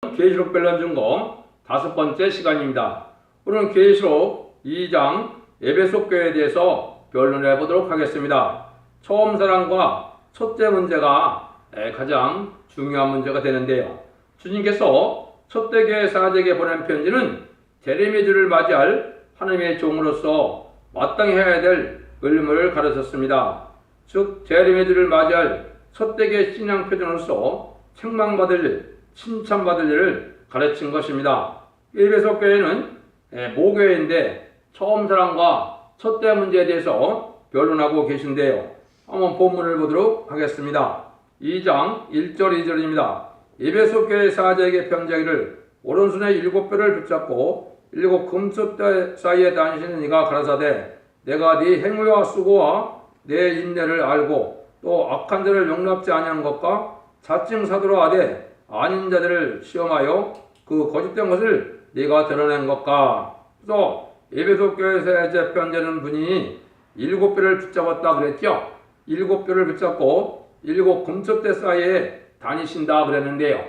계시록 변론 중공 5번째 시간입니다. 오늘은 계시록 2장 에베소 교회에 대해서 변론해 보도록 하겠습니다. 처음 사랑과 첫째 문제가 가장 중요한 문제가 되는데요. 주님께서 첫째 교회 사제에게 보낸 편지는 재림의 주를 맞이할 하나님의 종으로서 마땅히 해야 될 의무를 가르쳤습니다. 즉 재림의 주를 맞이할 첫째 교회 신앙 표준으로서 책망받을 일, 칭찬받을 일을 가르친 것입니다. 에베소 교회는 모교회인데 처음 사랑과 첫째 문제에 대해서 변론하고 계신데요. 한번 본문을 보도록 하겠습니다. 2장 1절 2절입니다. 에베소 교회 사제에게 편지하기를 오른손에 7뼈를 붙잡고 7 금숫대 사이에 다니시는 이가 가라사대 내가 네 행위와 수고와 내 인내를 알고 또 악한 자를 용납지 아니하는 것과 자칭 사도로 하되 아닌 자들을 시험하여 그 거짓된 것을 네가 드러낸 것과. 그래서 에베소 교회 사제 편지하는 분이 7뼈를 붙잡았다 그랬죠. 7뼈를 붙잡고 7 금숫대 사이에 다니신다 그랬는데요.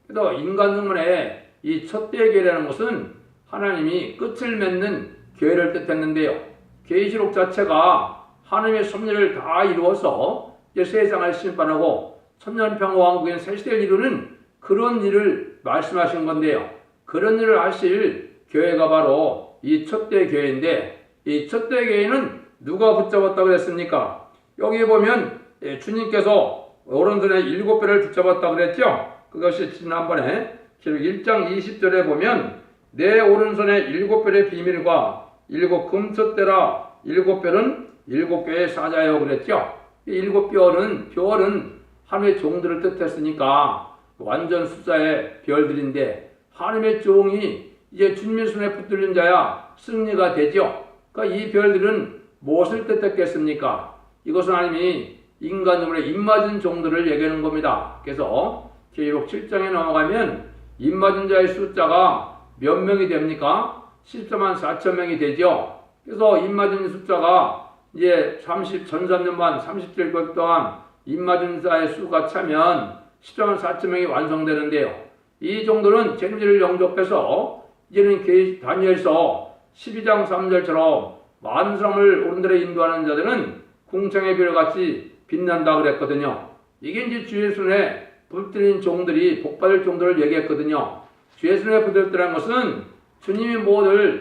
그래서 인간 성문에 이 첫째 교회라는 것은 하나님이 끝을 맺는 교회를 뜻했는데요. 계시록 자체가 하나님의 섭리를 다 이루어서 이제 세상을 심판하고 천년평화왕국인 새시대를 이루는 그런 일을 말씀하신 건데요. 그런 일을 하실 교회가 바로 이 첫째 교회인데, 이 첫째 교회는 누가 붙잡았다고 그랬습니까? 여기 보면 주님께서 오른손에 7뼈를 붙잡았다고 그랬죠. 그것이 지난번에 1장 20절에 보면 내 오른손에 7뼈의 비밀과 7 금숫대라 7뼈는 7교회의 사자요 그랬죠. 이 7뼈는 하나님의 종들을 뜻했으니까 완전 숫자의 별들인데 하나님의 종이 이제 주님의 손에 붙들린 자야 승리가 되죠. 그러니까 이 별들은 무엇을 뜻했겠습니까? 이것은 하나님이 인간적으로 입맞은 종들을 얘기하는 겁니다. 그래서 계시록 7장에 넘어가면 입맞은 자의 숫자가 몇 명이 됩니까? 14만 4천 명이 되죠. 그래서 입맞은 숫자가 이제 13년만 37것 동안 입맞은 자의 수가 차면 14만 4천 명이 완성되는데요. 이 정도는 재림주를 영접해서 이제는 다니엘서 12장 3절처럼 많은 사람을 오른들에 인도하는 자들은 궁창의 별같이 빛난다 그랬거든요. 이게 이제 주의 손에 붙들린 종들이 복받을 종들을 얘기했거든요. 주의 손에 붙들었다는 것은 주님이 모두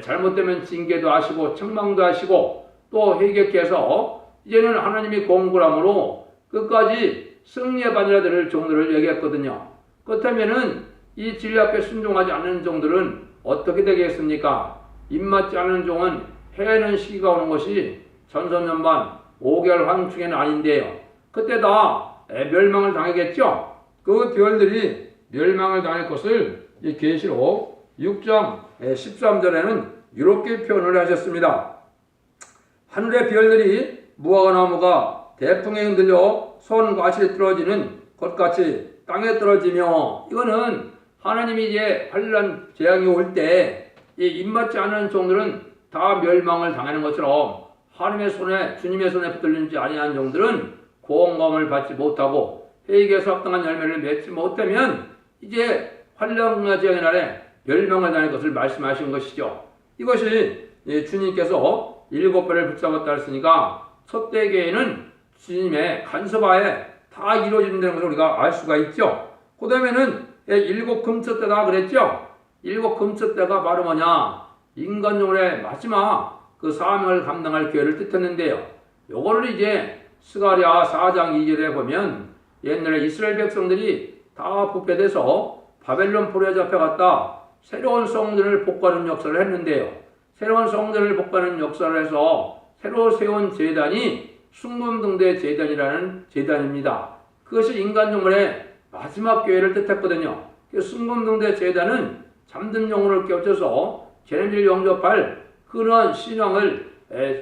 잘못되면 징계도 하시고 책망도 하시고 또 회개케 해서 이제는 하나님이 공굴함으로 끝까지 승리의 반열들을 종들을 얘기했거든요. 그렇다면은 이 진리 앞에 순종하지 않는 종들은 어떻게 되겠습니까? 입맞지 않는 종은 해하는 시기가 오는 것이 전선년만 5개월 환충에는 아닌데요. 그때 다 멸망을 당하겠죠. 그 별들이 멸망을 당할 것을 이 계시록 6장 13절에는 이렇게 표현을 하셨습니다. 하늘의 별들이 무화과나무가 대풍에 흔들려 손과실이 떨어지는 것같이 땅에 떨어지며, 이거는 하나님이 이제 환난 재앙이 올 때 입맞지 않은 종들은 다 멸망을 당하는 것처럼 하나님의 손에 주님의 손에 붙들리지 아니한 종들은 공감을 받지 못하고 회개에서 합당한 열매를 맺지 못하면 이제 환난과 재앙의 날에 멸망을 당할 것을 말씀하신 것이죠. 이것이 주님께서 7뼈를 붙잡았다 했으니까 첫째 교회는 주님의 간섭하에 다 이루어진다는 것을 우리가 알 수가 있죠. 그 다음에는 7 금숫대다 그랬죠. 7 금숫대가 바로 뭐냐? 인간용의 마지막 그 사명을 감당할 교회를 뜻했는데요. 요거를 이제 스가랴 4장 2절에 보면 옛날에 이스라엘 백성들이 다 부패돼서 바벨론 포로에 잡혀갔다 새로운 성전을 복구하는 역사를 했는데요. 새로운 성전을 복구하는 역사를 해서 새로 세운 제단이 숭범등대 제단이라는 제단입니다. 그것이 인간용문의 마지막 교회를 뜻했거든요. 숭범등대 제단은 잠든 영혼을 깨우쳐서 재림을 영접할 그런 신앙을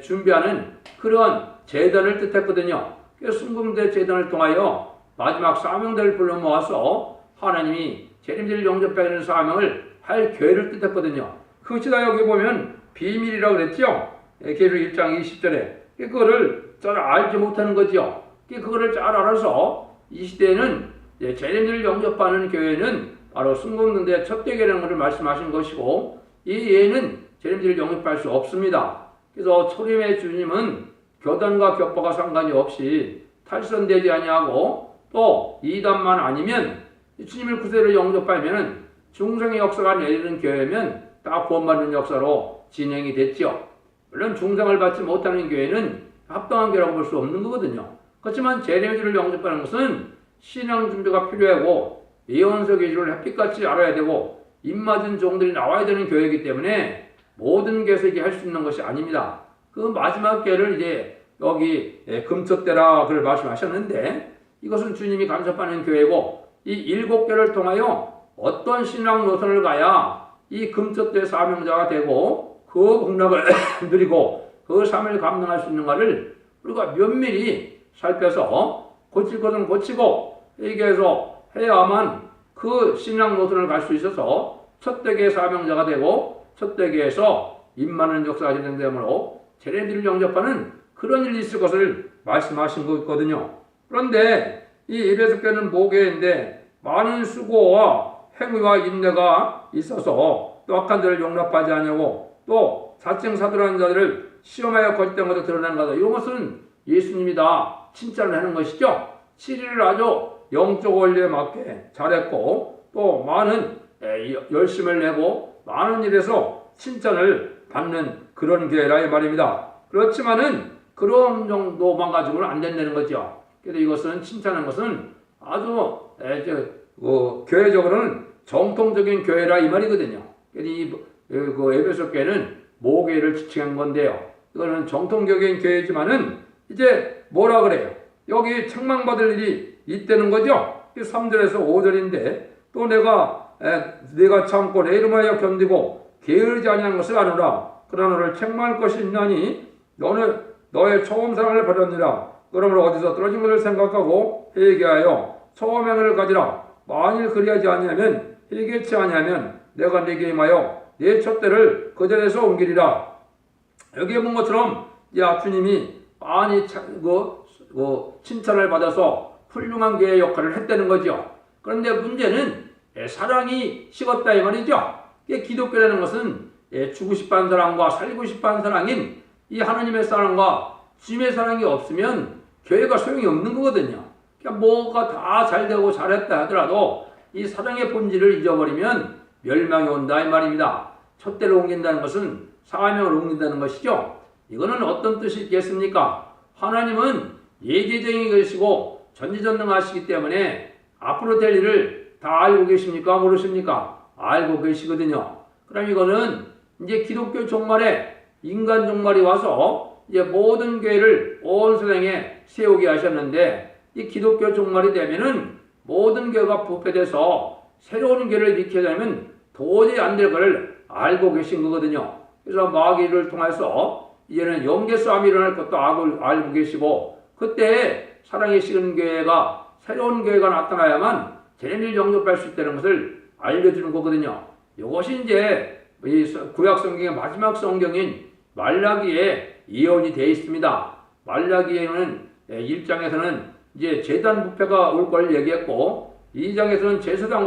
준비하는 그런 제단을 뜻했거든요. 숭범등대 제단을 통하여 마지막 사명들을 불러 모아서 하나님이 재림을 영접하는 사명을 할 교회를 뜻했거든요. 그것이 다 여기 보면 비밀이라고 그랬죠. 계시록 1장 20절에 그거를 잘 알지 못하는 거죠. 그거를 잘 알아서 이 시대에는 재림을 영접하는 교회는 바로 숨굽는데 첫대 계라는 것을 말씀하신 것이고, 이 예는 재림지를 영접할 수 없습니다. 그래서 초림의 주님은 교단과 격파가 상관이 없이 탈선되지 아니하고, 또 이단만 아니면 주님을 구세를 영접하면 중생의 역사가 내리는 교회면 다 구원받는 역사로 진행이 됐죠. 물론 중생을 받지 못하는 교회는 합당한 교회라고 볼 수 없는 거거든요. 그렇지만 재림주를 영접하는 것은 신앙 준비가 필요하고 예언서 계시를 햇빛같이 알아야 되고 입맞은 종들이 나와야 되는 교회이기 때문에 모든 교회에서 할 수 있는 것이 아닙니다. 그 마지막 교회를 이제 여기 금첫대라 그걸 말씀하셨는데, 이것은 주님이 간섭하는 교회고, 이 7교를 통하여 어떤 신앙 노선을 가야 이 금첫대 사명자가 되고 그 복락을 누리고 그 삶을 감당할 수 있는가를 우리가 면밀히 살펴서 고칠 것은 고치고 회개해서 해야만 그 신앙 노선을 갈 수 있어서 첫대계 사명자가 되고 첫대계에서 임하는 역사가 진행되므로 재림주를 영접하는 그런 일이 있을 것을 말씀하신 거거든요. 그런데 이 에베소교는 모교인데 많은 수고와 행위와 인내가 있어서 또 악한 자를 용납하지 않냐고, 또 자칭 사도라는 자들을 시험하여 거짓된 것을 드러낸 거다. 이것은 예수님이 다 칭찬을 하는 것이죠. 7일을 아주 영적 원리에 맞게 잘했고 또 많은 열심을 내고 많은 일에서 칭찬을 받는 그런 교회라 이 말입니다. 그렇지만은 그런 정도만 가지고는 안 된다는 거죠. 그래서 이것은 칭찬하는 것은 아주 교회적으로는 정통적인 교회라 이 말이거든요. 그래서 이 에베소 교회는 모교회를 지칭한 건데요. 이거는 정통적인 교회지만은 이제 뭐라 그래요? 여기 책망받을 일이 있다는 거죠. 3절에서 5절인데 또 내가 참고 내 이름하여 견디고 게으르지 아니한 것을 아노라. 그러나 너를 책망할 것이 있나니 너는 너의 처음 사랑을 버렸느라. 그러므로 어디서 떨어진 것을 생각하고 회개하여 처음 행을 가지라. 만일 그리하지 아니하면 회개치 아니하면 내가 네게 임하여 네 첫대를 그 자리에서 옮기리라. 여기에 본 것처럼 주님이 많이 칭찬을 받아서 훌륭한 교회의 역할을 했다는 거죠. 그런데 문제는 사랑이 식었다 이 말이죠. 기독교라는 것은 주고 싶어하는 사랑과 살고 싶어하는 사랑인 이 하나님의 사랑과 주님의 사랑이 없으면 교회가 소용이 없는 거거든요. 그러니까 뭐가 다 잘되고 잘했다 하더라도 이 사랑의 본질을 잊어버리면 멸망이 온다 이 말입니다. 촛대를 옮긴다는 것은 사명을 옮긴다는 것이죠. 이거는 어떤 뜻이 있겠습니까? 하나님은 예지쟁이 계시고 전지전능하시기 때문에 앞으로 될 일을 다 알고 계십니까? 모르십니까? 알고 계시거든요. 그럼 이거는 이제 기독교 종말에 인간 종말이 와서 이제 모든 교회를 온 세상에 세우게 하셨는데, 이 기독교 종말이 되면은 모든 교회가 부패돼서 새로운 교회를 일으키려면 도저히 안 될 것을 알고 계신 거거든요. 그래서 마귀를 통해서 이제는 영계 싸움이 일어날 것도 알고 계시고, 그때 사랑의 식은 교회가 새로운 교회가 나타나야만 재림을 영접할 수 있다는 것을 알려주는 거거든요. 이것이 이제 구약 성경의 마지막 성경인 말라기에 예언이 되어 있습니다. 말라기에는 1장에서는 이제 제단 부패가 올 걸 얘기했고 2장에서는 제사장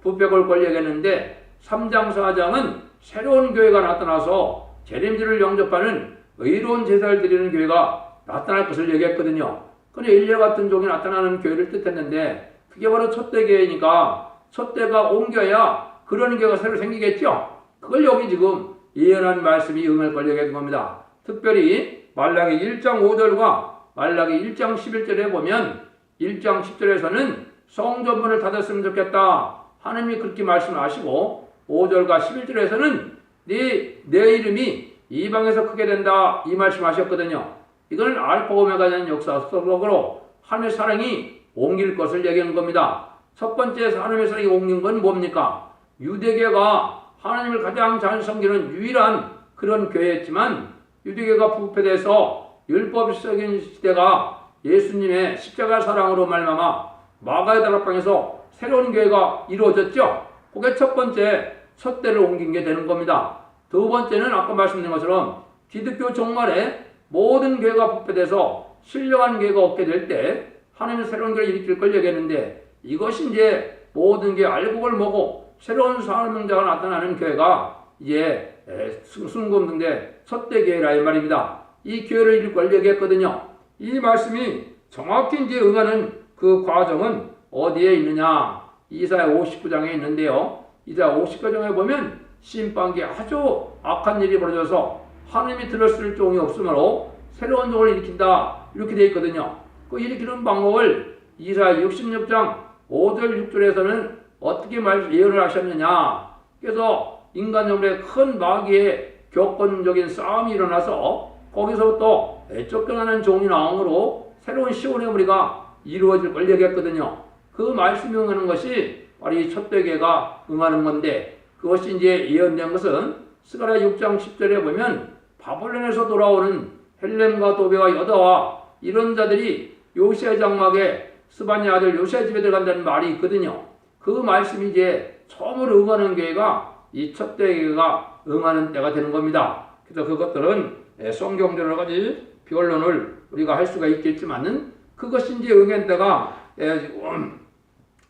부패가 올 걸 얘기했는데 3장 4장은 새로운 교회가 나타나서 재림주를 영접하는 의로운 제사를 드리는 교회가 나타날 것을 얘기했거든요. 그런데 엘리야 같은 종이 나타나는 교회를 뜻했는데 그게 바로 첫대 교회니까 첫대가 옮겨야 그런 교회가 새로 생기겠죠. 그걸 여기 지금 예언한 말씀이 응할 걸 얘기한 겁니다. 특별히 말라기 1장 5절과 말라기 1장 11절에 보면 1장 10절에서는 성전문을 닫았으면 좋겠다. 하나님이 그렇게 말씀하시고 5절과 11절에서는 내 이름이 이방에서 크게 된다 이 말씀하셨거든요. 이거는 알파 오메가 되는 역사 속으로 하나님의 사랑이 옮길 것을 얘기한 겁니다. 첫 번째 하나님의 사랑이 옮긴 건 뭡니까? 유대교가 하나님을 가장 잘 섬기는 유일한 그런 교회였지만 유대교가 부패돼서 율법적인 시대가 예수님의 십자가 사랑으로 말미암아 마가의 다락방에서 새로운 교회가 이루어졌죠. 그게 첫 번째 첫대를 옮긴 게 되는 겁니다. 두 번째는 아까 말씀드린 것처럼 기독교 종말에 모든 교회가 부패돼서 신령한 교회가 없게 될 때 하나님은 새로운 교회를 일으킬 걸 얘기했는데 이것이 이제 모든 게 알곡을 먹고 새로운 사명자가 나타나는 교회가 이제 순금등대 첫대 교회라 이 말입니다. 이 교회를 일구려고 했거든요. 이 말씀이 정확히 이제 응하는 그 과정은 어디에 있느냐? 이사야 59장에 있는데요. 이사야 59장에 보면 심판기 아주 악한 일이 벌어져서 하나님이 들었을 종이 없으므로 새로운 종을 일으킨다. 이렇게 되어 있거든요. 그 일으키는 방법을 이사야 66장 5절 6절에서는 어떻게 예언을 하셨느냐. 그래서 인간 영혼의 큰 마귀의 격건적인 싸움이 일어나서 거기서부터 쫓겨나는 종이 나오므로 새로운 시온의 무리가 이루어질 걸 얘기했거든요. 그 말씀이 응하는 것이 바로 이 첫대교가 응하는 건데, 그것이 이제 예언된 것은 스가랴 6장 10절에 보면 바벨론에서 돌아오는 헬렘과 도베와 여다와 이런 자들이 요시야 장막에 스바냐 아들 요시야 집에 들어간다는 말이 있거든요. 그 말씀이 이제 처음으로 응하는 교회가 이 첫대교가 응하는 때가 되는 겁니다. 그래서 그것들은 성경대로 여러 가지 변론을 우리가 할 수가 있겠지만은 그것이 이제 응한 때가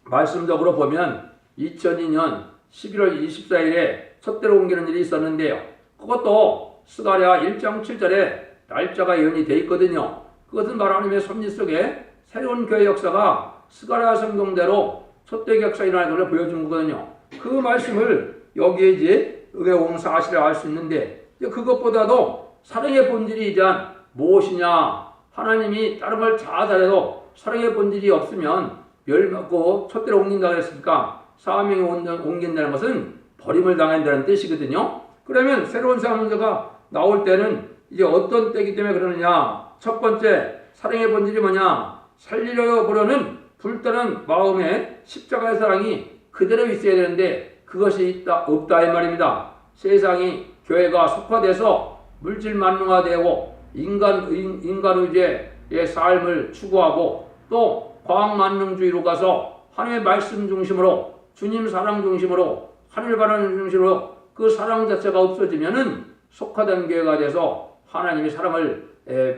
말씀적으로 보면 2002년 11월 24일에 첫대로 옮기는 일이 있었는데요. 그것도 스가랴 1장 7절에 날짜가 예언이 되어 있거든요. 그것은 바로 하나님의 섭리 속에 새로운 교회 역사가 스가랴 성경대로 첫대 역사 일어나는 것을 보여준 거거든요. 그 말씀을 여기에 이제 응해온 사실을 알 수 있는데, 그것보다도 사랑의 본질이자 무엇이냐? 하나님이 다른 걸 다 잘해도 사랑의 본질이 없으면 멸망하고 첫대로 옮긴다 그랬으니까 사명이 옮긴다는 것은 버림을 당한다는 뜻이거든요. 그러면 새로운 사명자가 나올 때는 이제 어떤 때이기 때문에 그러느냐? 첫 번째, 사랑의 본질이 뭐냐? 살리려 보려는 불타는 마음의 십자가의 사랑이 그대로 있어야 되는데 그것이 있다 없다 이 말입니다. 세상이 교회가 속화돼서 물질 만능화되고 인간 의제의 삶을 추구하고 또 과학 만능주의로 가서 하나님의 말씀 중심으로 주님 사랑 중심으로 하늘 바라는 중심으로 그 사랑 자체가 없어지면은 속화된 교회가 돼서 하나님의 사랑을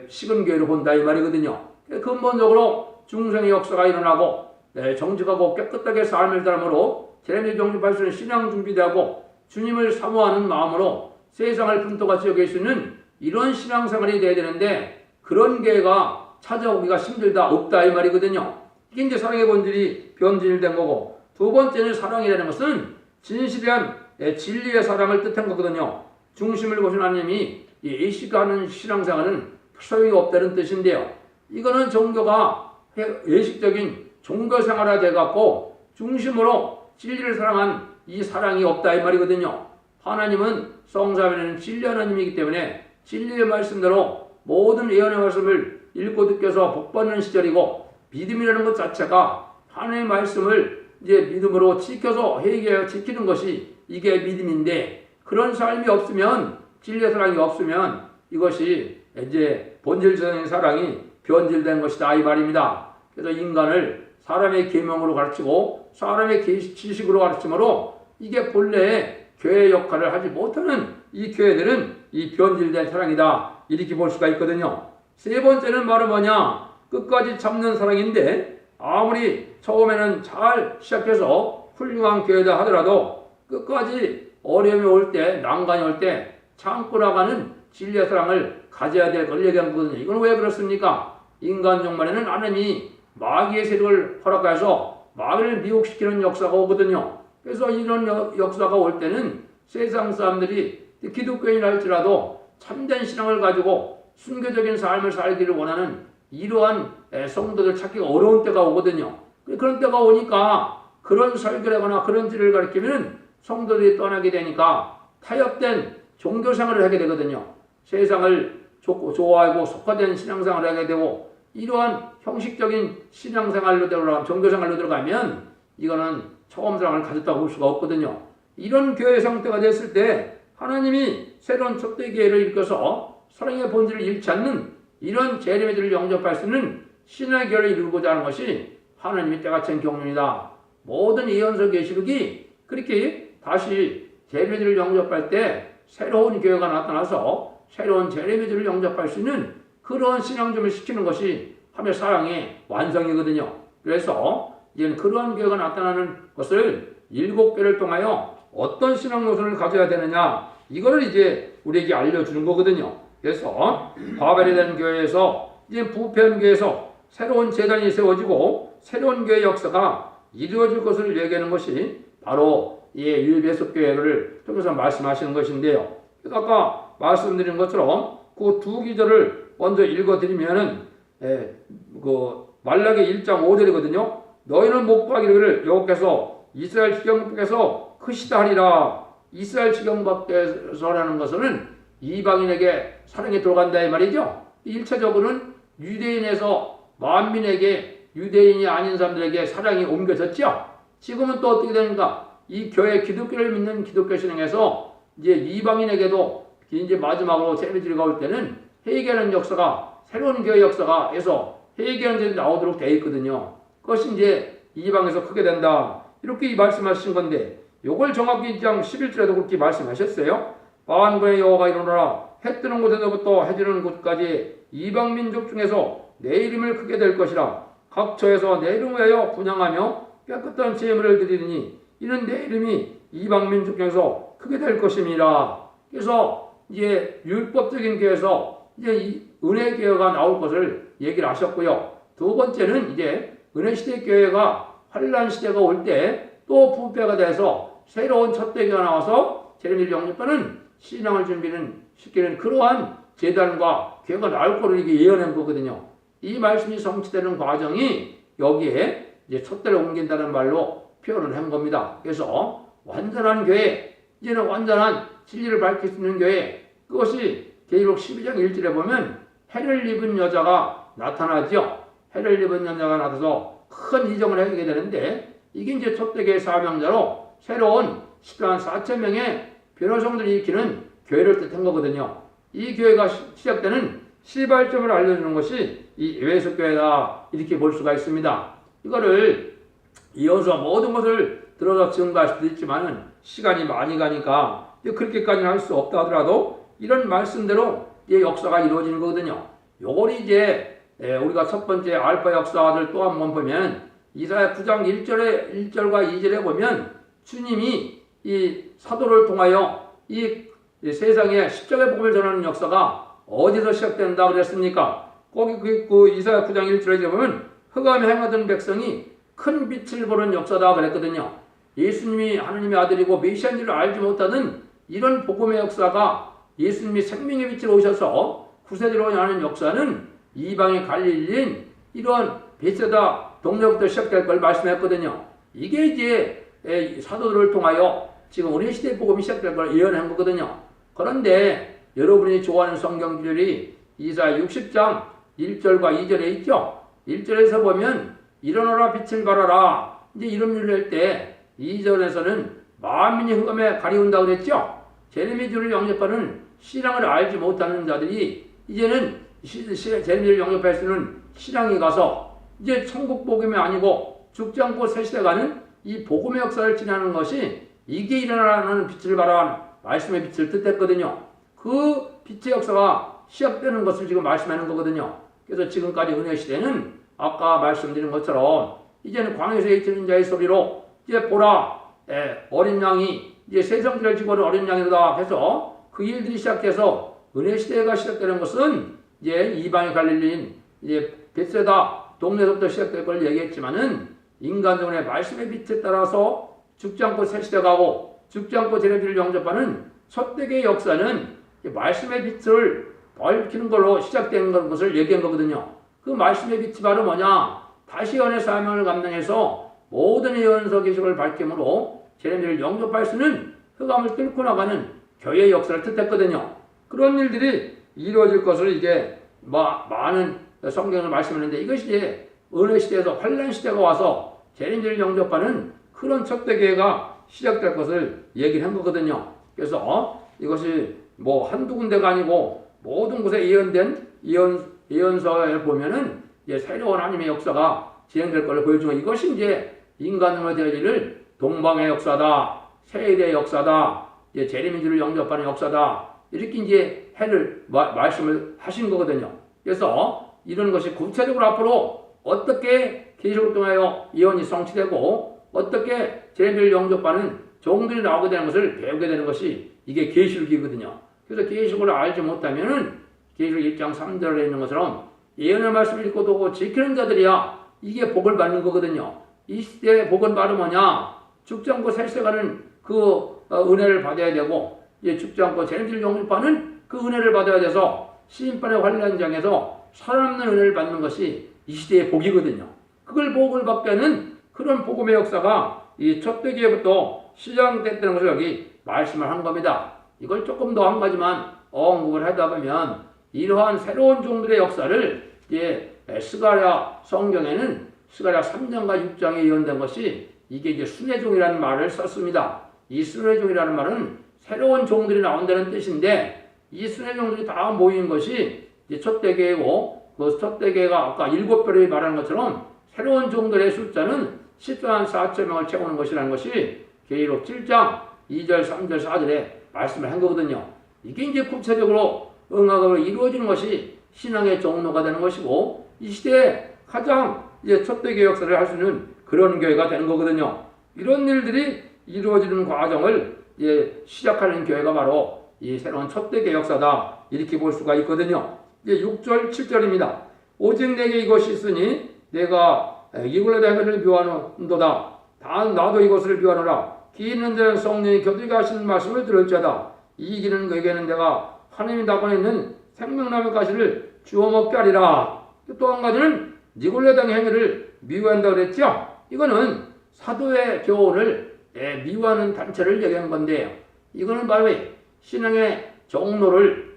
식은 교회로 본다 이 말이거든요. 근본적으로 중생의 역사가 일어나고 정직하고 깨끗하게 삶을 삶으로 재림의 정직할 수 있는 신앙 준비되고 주님을 사모하는 마음으로 세상을 분토같이 여길 수 있는 이런 신앙생활이 돼야 되는데 그런 교회가 찾아오기가 힘들다 없다 이 말이거든요. 이게 이제 사랑의 본질이 변질된 거고, 두 번째는 사랑이라는 것은 진실한 진리의 사랑을 뜻한 거거든요. 중심을 보신 하나님이 예식하는 신앙생활은 소용이 없다는 뜻인데요. 이거는 종교가 예식적인 종교생활화 돼갖고 중심으로 진리를 사랑한 이 사랑이 없다 이 말이거든요. 하나님은 성삼위는 진리 하나님이기 때문에 진리의 말씀대로 모든 예언의 말씀을 읽고 듣겨서 복받는 시절이고, 믿음이라는 것 자체가 하나님의 말씀을 이제 믿음으로 지켜서 회개하여 지키는 것이 이게 믿음인데, 그런 삶이 없으면, 진리의 사랑이 없으면 이것이 이제 본질적인 사랑이 변질된 것이다 이 말입니다. 그래서 인간을 사람의 계명으로 가르치고 사람의 지식으로 가르치므로 이게 본래의 교회 역할을 하지 못하는 이 교회들은 이 변질된 사랑이다 이렇게 볼 수가 있거든요. 세 번째는 바로 뭐냐? 끝까지 참는 사랑인데, 아무리 처음에는 잘 시작해서 훌륭한 교회다 하더라도 끝까지 어려움이 올 때, 난관이 올 때 참고 나가는 진리의 사랑을 가져야 될 걸 얘기한 거거든요. 이건 왜 그렇습니까? 인간 종말에는 하나님이 마귀의 세력을 허락해서 마귀를 미혹시키는 역사가 오거든요. 그래서 이런 역사가 올 때는 세상 사람들이 기독교인이라 할지라도 참된 신앙을 가지고 순교적인 삶을 살기를 원하는 이러한 성도들 찾기가 어려운 때가 오거든요. 그런 때가 오니까 그런 설교를 하거나 그런 지를 가르치면 성도들이 떠나게 되니까 타협된 종교생활을 하게 되거든요. 세상을 좋아하고 속화된 신앙생활을 하게 되고, 이러한 형식적인 신앙생활로 들어가면, 종교생활로 들어가면 이거는 처음 사랑을 가졌다고 볼 수가 없거든요. 이런 교회 상태가 됐을 때 하나님이 새로운 첫대 교회를 일으켜서 사랑의 본질을 잃지 않는 이런 재림의 질을 영접할 수 있는 신의 교회를 이루고자 하는 것이 하나님의 때같은 경륜이다. 모든 예언서 계시록이 그렇게 다시 재림의 질을 영접할 때 새로운 교회가 나타나서 새로운 재림의 질을 영접할 수 있는 그런 신앙점을 시키는 것이 하나님의 사랑의 완성이거든요. 그래서 이제는 그러한 교회가 나타나는 것을 7개를 통하여 어떤 신앙 노선을 가져야 되느냐, 이거를 이제 우리에게 알려주는 거거든요. 그래서 바벨이 된 교회에서 이제 부패한 교회에서 새로운 재단이 세워지고 새로운 교회 역사가 이루어질 것을 얘기하는 것이 바로 이 유배속 교회를 통해서 말씀하시는 것인데요. 아까 말씀드린 것처럼 그 두 기절을 먼저 읽어드리면은 그 말라기 1장 5절이거든요. 너희는 목과 이르기를 여호와께서 이스라엘 지경밖에서 크시다 하리라. 이스라엘 지경밖에서라는 것은 이방인에게 사랑이 들어간다 이 말이죠. 1차적으로는 유대인에서 만민에게, 유대인이 아닌 사람들에게 사랑이 옮겨졌죠. 지금은 또 어떻게 되는가? 이 교회 기독교를 믿는 기독교 신앙에서 이제 이방인에게도 이제 마지막으로 세례주가 올 때는 회개하는 역사가, 새로운 교회 역사가 해서 회개하는 일이 나오도록 되어 있거든요. 그것이 이제 이방에서 크게 된다, 이렇게 말씀하신 건데, 요걸 정확히 2장 11절에도 그렇게 말씀하셨어요. 만군의 여호와가 이르노라. 해 뜨는 곳에서부터 해 지는 곳까지 이방 민족 중에서 내 이름을 크게 될 것이라. 각 처에서 내 이름을 위하여 분향하며 깨끗한 제물을 드리니 이는 내 이름이 이방 민족 중에서 크게 될 것임이라. 그래서 이제 율법적인 교회에서 이제 이 은혜 교회가 나올 것을 얘기를 하셨고요. 두 번째는 이제 은혜 시대 교회가 환란 시대가 올 때 또 부패가 돼서 새로운 첫대교가 나와서 재림을 영접하는 신앙을 준비는 시키는 그러한 재단과 교회가 나올 거를 이게 예언한 거거든요. 이 말씀이 성취되는 과정이 여기에 이제 첫대를 옮긴다는 말로 표현을 한 겁니다. 그래서 완전한 교회, 이제는 완전한 진리를 밝힐 수 있는 교회, 그것이 계시록 12장 1절에 보면 해를 입은 여자가 나타나죠. 해를 입은 여자가 나타나서 큰 이정을 하게 되는데, 이게 이제 첫대교의 사명자로 새로운 10만 4천 명의 변호성들이 일으키는 교회를 뜻한 거거든요. 이 교회가 시작되는 시발점을 알려주는 것이 이 에베소 교회다, 이렇게 볼 수가 있습니다. 이거를 이어서 모든 것을 들어서 증거할 수도 있지만은 시간이 많이 가니까 그렇게까지는 할 수 없다 하더라도 이런 말씀대로 이 역사가 이루어지는 거거든요. 요걸 이제 우리가 첫 번째 알파 역사를 또 한 번 보면 이사야 9장 1절과 2절에 보면 주님이 이 사도를 통하여 이 세상에 십자가의 복음을 전하는 역사가 어디서 시작된다 그랬습니까? 거기 그 이사야 9장 1절에 보면 흑암에 행하던 백성이 큰 빛을 보는 역사다 그랬거든요. 예수님이 하느님의 아들이고 메시아인 줄 알지 못하는 이런 복음의 역사가, 예수님이 생명의 빛으로 오셔서 구세주로 하는 역사는 이방의 갈릴리인 이런 베세다 동네부터 시작될 걸 말씀했거든요. 이게 이제 사도들을 통하여 지금 우리 시대의 복음이 시작될 걸 예언한 거거든요. 그런데 여러분이 좋아하는 성경 구절이 이사야 60장 1절과 2절에 있죠. 1절에서 보면 일어나라 빛을 발하라, 이제 이런 일을 할 때 2절에서는 만민이 흑암에 가리운다고 그랬죠. 제레미주를 영접하는 신앙을 알지 못하는 자들이 이제는 제레미주를 영접할 수 있는 신앙이 가서 이제 천국 복음이 아니고 죽지 않고 새 시대 가는 이 복음의 역사를 지나는 것이, 이게 일어나는 빛을 발하는 말씀의 빛을 뜻했거든요. 그 빛의 역사가 시작되는 것을 지금 말씀하는 거거든요. 그래서 지금까지 은혜 시대는 아까 말씀드린 것처럼 이제는 광야에서 들리는 자의 소리로 이제 보라, 어린 양이 이제 세상들을 지고 오는 어린 양이다 해서 그 일들이 시작해서 은혜 시대가 시작되는 것은 이제 이방의 갈릴리인 이제 벳세다 동네에서부터 시작될 걸 얘기했지만은 인간적으로 말씀의 빛에 따라서 죽지 않고 새 시대 가고 죽지 않고 제네들을 영접하는 첫대교의 역사는 말씀의 빛을 밝히는 걸로 시작된 것을 얘기한 거거든요. 그 말씀의 빛이 바로 뭐냐? 다시 연의 사명을 감당해서 모든 예언서 계시록을 밝힘으로 제네들을 영접할 수는 흑암을 뚫고 나가는 교회의 역사를 뜻했거든요. 그런 일들이 이루어질 것을 이제 많은 성경을 말씀하는데, 이것이 이제 은혜 시대에서 환란 시대가 와서 재림들을 영접하는 그런 첫대교회가 시작될 것을 얘기를 한 거거든요. 그래서 이것이 뭐 한두 군데가 아니고 모든 곳에 예언된 예언서에 보면은 이제 새로운 하나님의 역사가 진행될 것을 보여주는, 이것이 이제 인간으로 되어질 동방의 역사다, 세대의 역사다, 이제 재림인들을 영접하는 역사다, 이렇게 이제 말씀을 하신 거거든요. 그래서 이런 것이 구체적으로 앞으로 어떻게 계시록을 통하여 예언이 성취되고 어떻게 제자들 영접하는 종들이 나오게 되는 것을 배우게 되는 것이 이게 계시록이거든요. 그래서 계시록을 알지 못하면은 계시록 1장 3절에 있는 것처럼 예언의 말씀을 읽고 또 지키는 자들이야 이게 복을 받는 거거든요. 이 시대의 복은 바로 뭐냐? 죽지 않고 살세가는 그 은혜를 받아야 되고 죽지 않고 제자들 영접하는 그 은혜를 받아야 돼서 시인판의 환란장에서 살아남는 은혜를 받는 것이 이 시대의 복이거든요. 그걸 복을 받게 하는 그런 복음의 역사가 이 첫대기에부터 시작됐다는 것을 여기 말씀을 한 겁니다. 이걸 조금 더 한 가지만 언급을 하다 보면 이러한 새로운 종들의 역사를 스가랴 성경에는 스가랴 3장과 6장에 예언된 것이 이게 이제 순회종이라는 말을 썼습니다. 이 순회종이라는 말은 새로운 종들이 나온다는 뜻인데 이 순회종들이 다 모인 것이 이제 첫대계이고 그 첫대계가 아까 7별이 말하는 것처럼 새로운 종들의 숫자는 14만 4천 명을 채우는 것이라는 것이 계시록 7장 2절, 3절, 4절에 말씀을 한 거거든요. 이게 이제 구체적으로 응하고 이루어지는 것이 신앙의 종로가 되는 것이고 이 시대에 가장 이제 첫대계 역사를 할 수 있는 그런 교회가 되는 거거든요. 이런 일들이 이루어지는 과정을 이제 시작하는 교회가 바로 이 새로운 첫대계 역사다 이렇게 볼 수가 있거든요. 이제 6절, 7절입니다. 오직 내게 이것이 있으니 내가 이글라다 행을 묘하노도다. 다 나도 이것을 묘하노라. 기 있는 자는 성령이 곁에 가시는 말씀을 들을지어다. 이기는 그에게는 내가 하나님이 나고에 있는 생명나무 가시를 주워 먹게 하리라. 또 한 가지는 니골레당의 행위를 미워한다 그랬죠. 이거는 사도의 교훈을 미워하는 단체를 얘기한 건데요. 이거는 바로 신앙의 종로를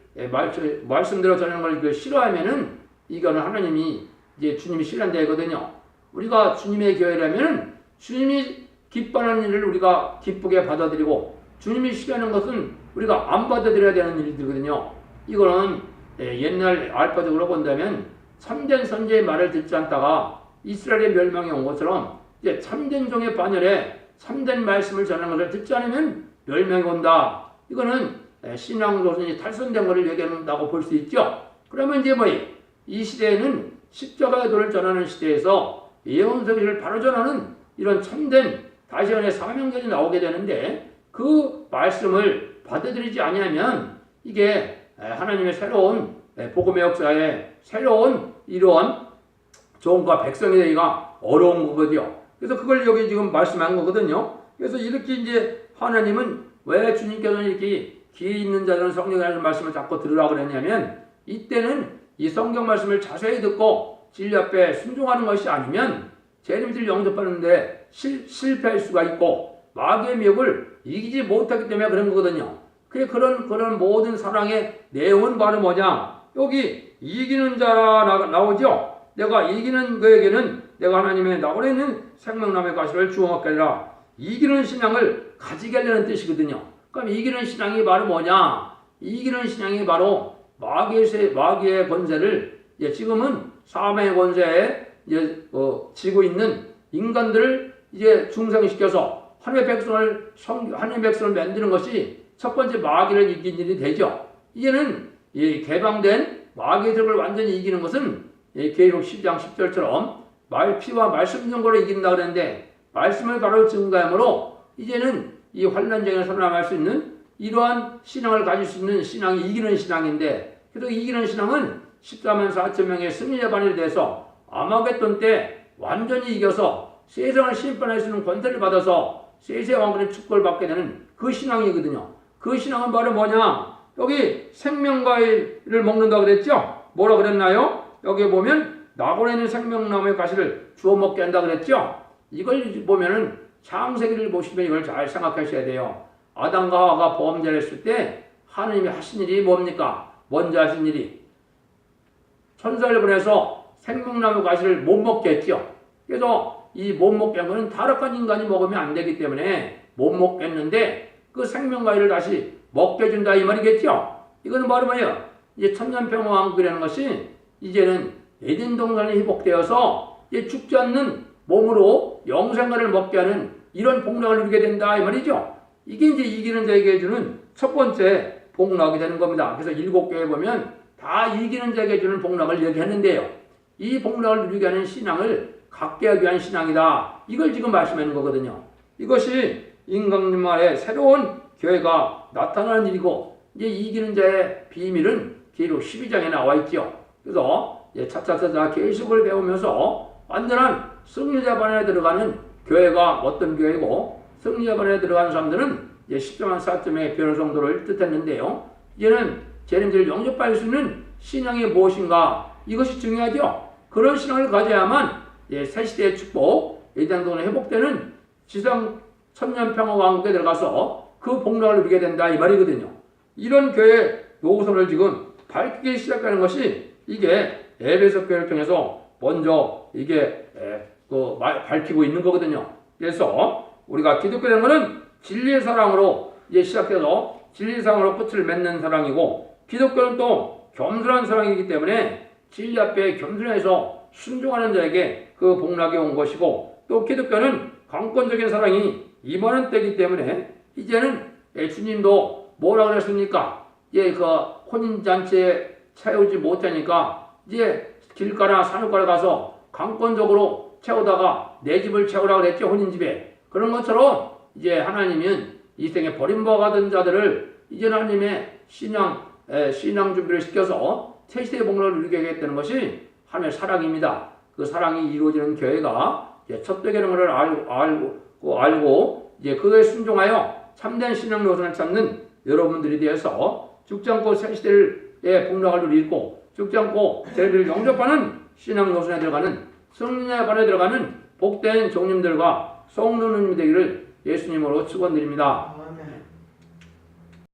말씀대로 전하는 걸 싫어하면은 이거는 하나님이 이제 주님이 싫어한다 이거든요. 우리가 주님의 교회라면 주님이 기뻐하는 일을 우리가 기쁘게 받아들이고 주님이 싫어하는 것은 우리가 안 받아들여야 되는 일들이거든요. 이거는 옛날 알파적으로 본다면 참된 선지의 말을 듣지 않다가 이스라엘의 멸망이 온 것처럼 이제 참된 종의 반열에 참된 말씀을 전하는 것을 듣지 않으면 멸망이 온다. 이거는 신앙 조선이 탈선된 것을 얘기한다고 볼 수 있죠. 그러면 이제 이 시대에는 십자가의 도를 전하는 시대에서 예언서기를 바로 전하는 이런 참된 다시언의 사명자들이 나오게 되는데 그 말씀을 받아들이지 아니하면 이게 하나님의 새로운 복음의 역사에 새로운 이러한 종과 백성이 되기가 어려운 거거든요. 그래서 그걸 여기 지금 말씀한 거거든요. 그래서 이렇게 이제 하나님은 왜 주님께서는 이렇게 기 있는 자들은 성령이라는 말씀을 자꾸 들으라고 그랬냐면 이때는 이 성경 말씀을 자세히 듣고 진리 앞에 순종하는 것이 아니면 재림들 영접하는데 실패할 수가 있고 마귀의 미혹을 이기지 못하기 때문에 그런 거거든요. 그런 모든 사랑의 내용은 바로 뭐냐? 여기 이기는 자 나오죠? 내가 이기는 그에게는 내가 하나님의 나홀에 있는 생명나무의 가시를 주워 먹게 하리라. 이기는 신앙을 가지게 하려는 뜻이거든요. 그럼 이기는 신앙이 바로 뭐냐? 이기는 신앙이 바로 마귀의 권세를 지금은 사망의 권세에 지고 있는 인간들을 중생시켜서 하나님의 백성을 만드는 것이 첫 번째 마귀를 이긴 일이 되죠. 이제는 개방된 마귀의 적을 완전히 이기는 것은 계시록 10장 10절처럼 피와 말씀 정도로 이긴다 그랬는데 말씀을 바로 증거함으로 이제는 이 환난장에 살아남을 수 있는 이러한 신앙을 가질 수 있는 신앙이 이기는 신앙인데 그래서 이기는 신앙은 14만 4천 명의 승리의 반열이 돼서 아마겟돈 때 완전히 이겨서 세상을 심판할 수 있는 권세를 받아서 세세 왕권의 축복을 받게 되는 그 신앙이거든요. 그 신앙은 바로 뭐냐? 여기 생명과일을 먹는다 그랬죠? 뭐라 그랬나요? 여기 보면 나골에 있는 생명나무의 가시를 주워 먹게 한다 그랬죠? 이걸 보면은 창세기를 보시면 이걸 잘 생각하셔야 돼요. 아담과 하와가 범죄를 했을 때 하나님이 하신 일이 뭡니까? 먼저 하신 일이 천사를 보내서 생명나무 가시를 못 먹게 했죠. 그래서 이 못 먹게 한 것은 타락한 인간이 먹으면 안 되기 때문에 못 먹겠는데 그 생명과일을 다시 먹게 해준다 이 말이겠죠. 이거는 바로 뭐예요? 이제 천년평화왕국이라는 것이 이제는 에덴 동산이 회복되어서 이제 죽지 않는 몸으로 영생과를 먹게 하는 이런 복락을 누리게 된다 이 말이죠. 이게 이제 이기는 자에게 해주는 첫 번째 복락이 되는 겁니다. 그래서 7교회 보면 다 이기는 자에게 주는 복락을 얘기했는데요. 이 복락을 누리게 하는 신앙을 갖게 하기 위한 신앙이다. 이걸 지금 말씀하는 거거든요. 이것이 임금님만의 새로운 교회가 나타나는 일이고, 이제 이기는 자의 비밀은 기록 12장에 나와 있죠. 그래서 차차차차 계시록을 배우면서 완전한 승리자반에 들어가는 교회가 어떤 교회고, 승리자반에 들어가는 사람들은 이제 10점한 4점의 변호 정도를 뜻했는데요. 이제는 재림제를 영접할 수 있는 신앙이 무엇인가, 이것이 중요하죠. 그런 신앙을 가져야만 새 시대의 축복, 예장동은 회복되는 지상 천년평화왕국에 들어가서 그 복락을 누리게 된다, 이 말이거든요. 이런 교회 노선을 지금 밝히기 시작하는 것이 이게 에베소 교회를 통해서 먼저 이게 밝히고 있는 거거든요. 그래서 우리가 기독교라는 것은 진리의 사랑으로 이제 시작해서 진리의 사랑으로 끝을 맺는 사랑이고, 기독교는 또 겸손한 사랑이기 때문에 진리 앞에 겸손해서 순종하는 자에게 그 복락이 온 것이고, 또 기독교는 강권적인 사랑이 임하는 때이기 때문에 이제는 주님도 뭐라 그랬습니까? 그 혼인잔치에 채우지 못하니까 이제 길가나 산업가에 가서 강권적으로 채우다가 내 집을 채우라고 그랬죠, 혼인집에. 그런 것처럼 이제 하나님은 이 생에 버림받은 자들을 이제 하나님의 신앙 준비를 시켜서 새 시대의 복락을 누리게 하겠다는 것이 하나님의 사랑입니다. 그 사랑이 이루어지는 교회가 첫 되는 것을 알고 이제 그에 순종하여 참된 신앙 노선을 찾는 여러분들이 되어서 죽지 않고 새 시대의 복락을 누리고, 죽지 않고 세례를 영접하는 신앙 노선에 들어가는 승리의 발에 들어가는 복된 종님들과 성도님이 되기를 예수님으로 축원드립니다.